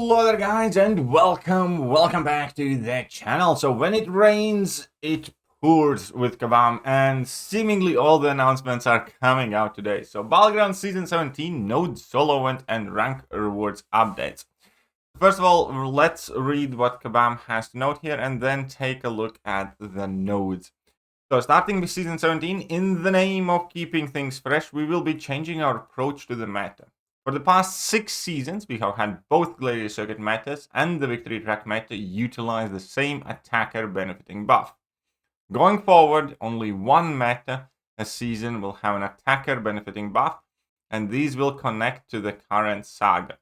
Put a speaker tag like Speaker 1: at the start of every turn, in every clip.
Speaker 1: Hello there guys and welcome back to the channel. So when it rains, it pours with Kabam, and seemingly all the announcements are coming out today. So Battlegrounds Season 17, Node Solo Event and Rank Rewards updates. First of all, let's read what Kabam has to note here and then take a look at the nodes. So starting with Season 17, in the name of keeping things fresh, we will be changing our approach to the meta. For the past 6 seasons, we have had both Gladi Circuit metas and the Victory Track meta utilize the same attacker benefiting buff. Going forward, only one meta a season will have an attacker benefiting buff, and these will connect to the current saga.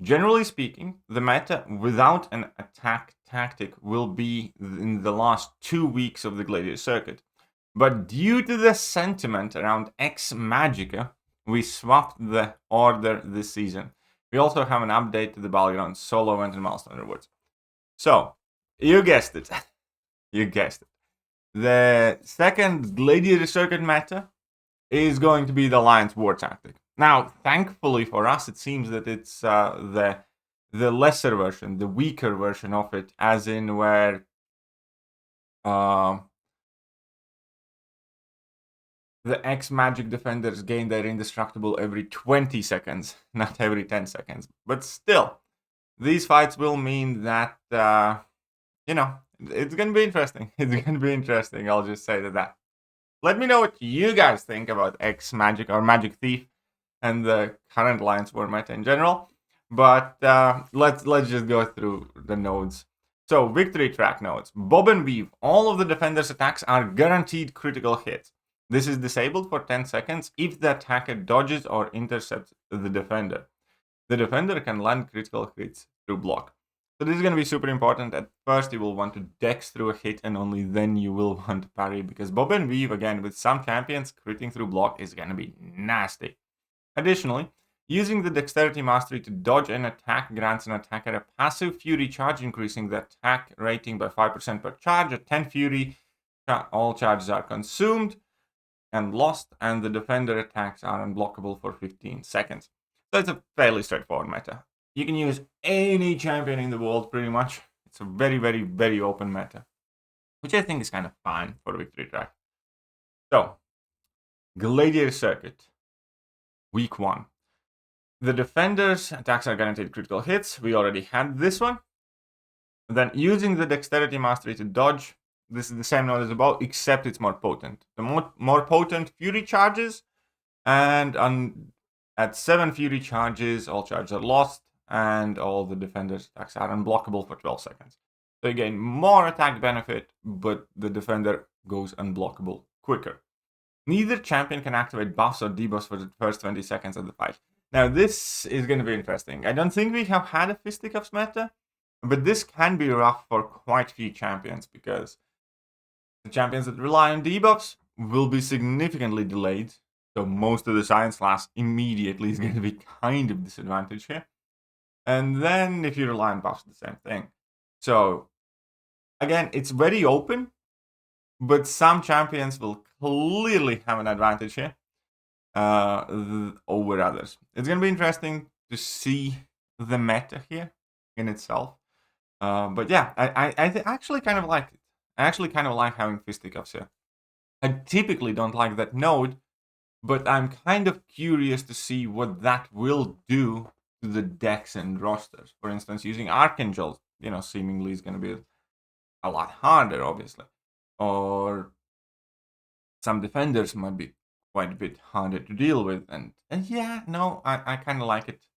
Speaker 1: Generally speaking, the meta without an attack tactic will be in the last 2 weeks of the Gladi Circuit. But due to the sentiment around Ex Magica, we swapped the order this season. We also have an update to the Battlegrounds Solo Event and Milestone Rewards. So, you guessed it. You guessed it. The second Gladiator Circuit meta is going to be the Alliance War Tactic. Now, thankfully for us, it seems that it's the lesser version, the weaker version of it, as in where the X-Magic defenders gain their indestructible every 20 seconds, not every 10 seconds. But still, these fights will mean that, it's going to be interesting. It's going to be interesting, I'll just say that. Let me know what you guys think about X-Magic or Magic Thief and the current Alliance War meta in general. But let's just go through the nodes. So, Victory Track nodes. Bob and Weave. All of the defenders' attacks are guaranteed critical hits. This is disabled for 10 seconds if the attacker dodges or intercepts the defender. The defender can land critical hits through block. So this is going to be super important. At first you will want to dex through a hit, and only then you will want to parry, because Bob and Weave, again, with some champions, critting through block is going to be nasty. Additionally, using the Dexterity Mastery to dodge an attack grants an attacker a passive Fury charge, increasing the attack rating by 5% per charge. At 10 Fury, all charges are consumed and lost, and the defender attacks are unblockable for 15 seconds. So it's a fairly straightforward meta. You can use any champion in the world, pretty much. It's a very, very, very open meta, which I think is kind of fine for Victory Track. So, Gladiator Circuit, Week 1. The defender's attacks are guaranteed critical hits. We already had this one. And then using the Dexterity Mastery to dodge. This is the same node as above, except it's more potent. The more potent Fury charges, and at 7 Fury charges, all charges are lost, and all the defender's attacks are unblockable for 12 seconds. So you gain more attack benefit, but the defender goes unblockable quicker. Neither champion can activate buffs or debuffs for the first 20 seconds of the fight. Now this is going to be interesting. I don't think we have had a Fisticuffs meta, but this can be rough for quite a few champions, because the champions that rely on debuffs will be significantly delayed, so most of the Science class immediately is going to be kind of disadvantaged here. And then if you rely on buffs, the same thing. So, again, it's very open, but some champions will clearly have an advantage here over others. It's going to be interesting to see the meta here in itself. But yeah, I actually kind of like it. I actually kind of like having Fisticuffs here. I typically don't like that node, but I'm kind of curious to see what that will do to the decks and rosters. For instance, using Archangel, seemingly is going to be a lot harder, obviously. Or some defenders might be quite a bit harder to deal with. And yeah, no, I kind of like it,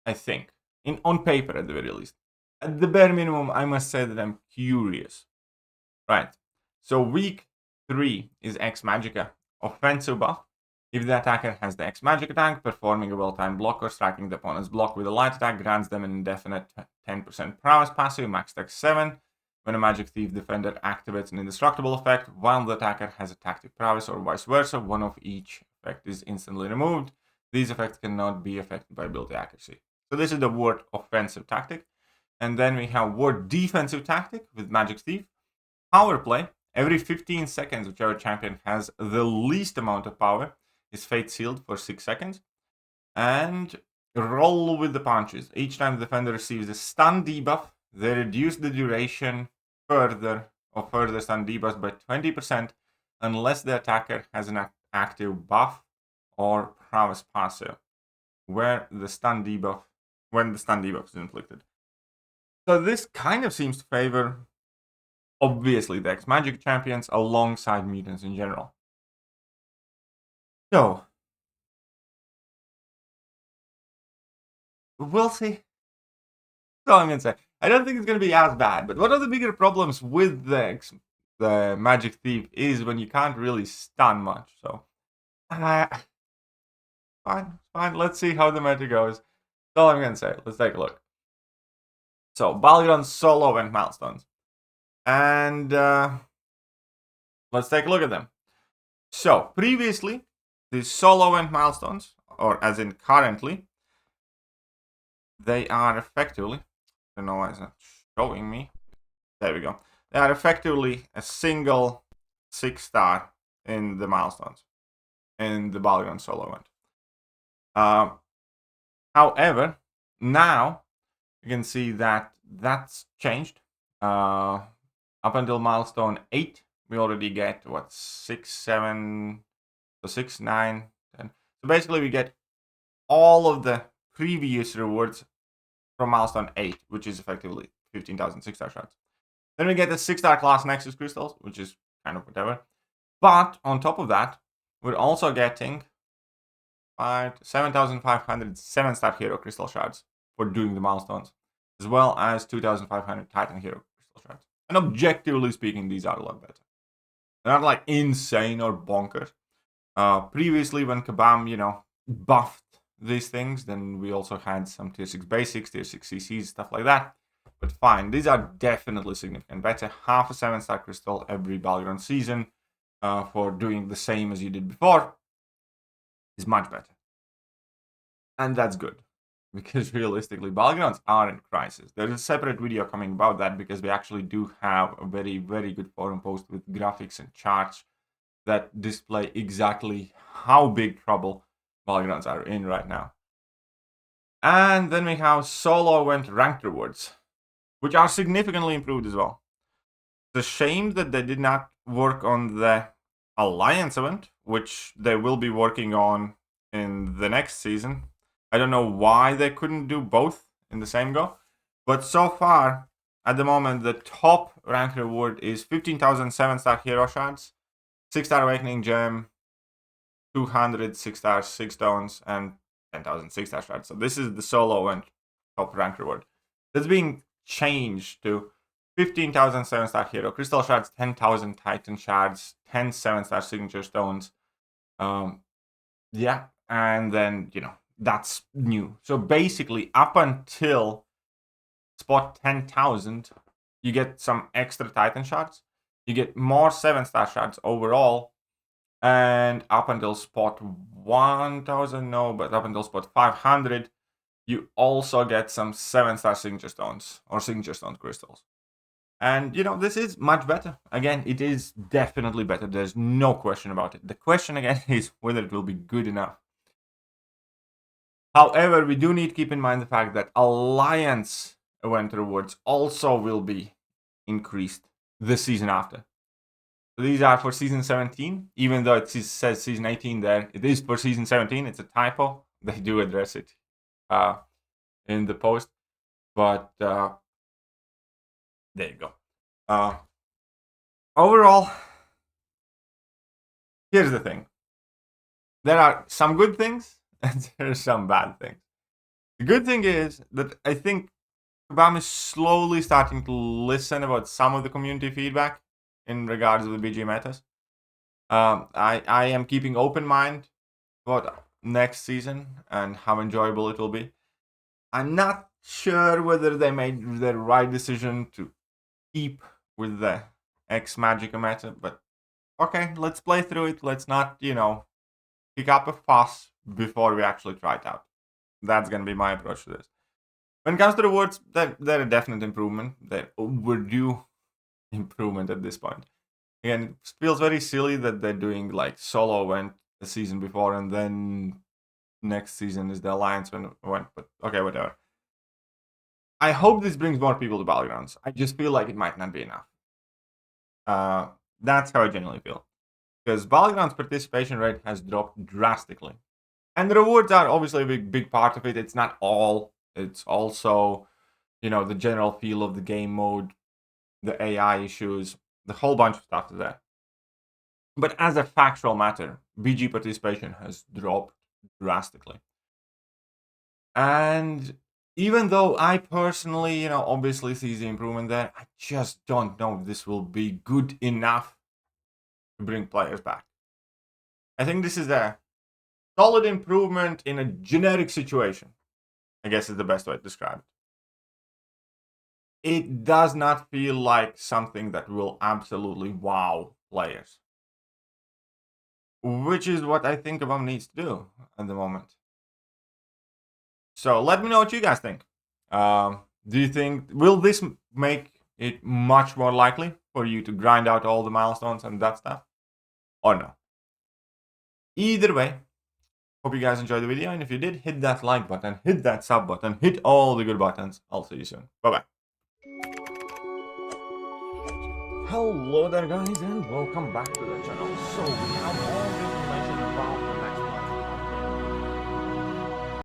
Speaker 1: I think. On paper, at the very least. At the bare minimum, I must say that I'm curious. Right, so week 3 is Ex Magica, offensive buff. If the attacker has the Ex Magic attack, performing a well-timed block or striking the opponent's block with a light attack grants them an indefinite 10% prowess passive, max attack 7. When a Magic Thief defender activates an indestructible effect, while the attacker has a tactic prowess or vice versa, one of each effect is instantly removed. These effects cannot be affected by ability accuracy. So this is the word offensive tactic. And then we have word defensive tactic with Magic Thief. Power play. Every 15 seconds, whichever champion has the least amount of power is fate sealed for 6 seconds. And roll with the punches. Each time the defender receives a stun debuff, they reduce the duration further stun debuffs by 20% unless the attacker has an active buff or prowess passive when the stun debuff is inflicted. So this kind of seems to favor, obviously, the X-Magic champions alongside mutants in general. So, we'll see. That's all I'm gonna say. I don't think it's gonna be as bad, but one of the bigger problems with the Magic Thief is when you can't really stun much. So, fine. Let's see how the meta goes. That's all I'm gonna say. Let's take a look. So, Battlegrounds solo and milestones, and let's take a look at them. So, previously, the solo and milestones, or as in currently, they are effectively, I don't know why it's not showing me. There we go. They are effectively a single 6-star in the milestones, in the Battlegrounds solo event. However, now you can see that that's changed. Up until milestone 8, we already get, 6, 7, so 6, 9, 10. So basically we get all of the previous rewards from milestone 8, which is effectively 15,000 6-star shards. Then we get the 6-star class Nexus crystals, which is kind of whatever. But on top of that, we're also getting 7,500 7-star hero crystal shards for doing the milestones, as well as 2,500 Titan hero crystal shards. And objectively speaking, these are a lot better. They're not like insane or bonkers. Previously, when Kabam, buffed these things, then we also had some tier 6 basics, tier 6 CCs, stuff like that. But fine, these are definitely significant better. Half a 7-star crystal every Battleground season for doing the same as you did before is much better. And that's good, because realistically, Battlegrounds are in crisis. There's a separate video coming about that, because we actually do have a very, very good forum post with graphics and charts that display exactly how big trouble Battlegrounds are in right now. And then we have solo event ranked rewards, which are significantly improved as well. It's a shame that they did not work on the Alliance event, which they will be working on in the next season. I don't know why they couldn't do both in the same go, but so far, at the moment, the top rank reward is 15,000 7-star hero shards, 6-star awakening gem, 200 6-star 6 stones, and 10,000 6-star shards. So this is the solo and top rank reward. That's being changed to 15,000 7-star hero crystal shards, 10,000 titan shards, 10 7-star signature stones. Yeah, and then, that's new. So basically, up until spot 10,000, you get some extra titan shards. You get more 7-star shards overall. And up until spot 1,000, no, but up until spot 500, you also get some 7-star signature stones or signature stone crystals. And, this is much better. Again, it is definitely better. There's no question about it. The question, again, is whether it will be good enough. However, we do need to keep in mind the fact that Alliance event rewards also will be increased the season after. So these are for season 17, even though it says season 18 there. It is for season 17. It's a typo. They do address it in the post. But there you go. Overall, here's the thing. There are some good things and there are some bad things. The good thing is that I think Kabam is slowly starting to listen about some of the community feedback in regards to the BG metas. I am keeping open mind about next season and how enjoyable it will be. I'm not sure whether they made the right decision to keep with the X-Magic meta, but okay, let's play through it. Let's not, pick up a fuss before we actually try it out. That's going to be my approach to this. When it comes to the rewards, they're a definite improvement. They're overdue improvement at this point. Again, it feels very silly that they're doing like solo event the season before and then next season is the Alliance when, but okay, whatever. I hope this brings more people to Battlegrounds. I just feel like it might not be enough. That's how I genuinely feel. Because Battlegrounds participation rate has dropped drastically. And the rewards are obviously a big part of it. It's not all. It's also, the general feel of the game mode, the AI issues, the whole bunch of stuff is there. But as a factual matter, BG participation has dropped drastically. And even though I personally, obviously see the improvement there, I just don't know if this will be good enough to bring players back. I think this is a solid improvement in a generic situation, I guess is the best way to describe it. It does not feel like something that will absolutely wow players, which is what I think ABAM needs to do at the moment. So let me know what you guys think. Do you think, will this make it much more likely for you to grind out all the milestones and that stuff? Or no? Either way, hope you guys enjoyed the video, and if you did, hit that like button, hit that sub button, hit all the good buttons. I'll see you soon. Bye-bye. Hello there guys, and welcome back to the channel. So we have all the information about the next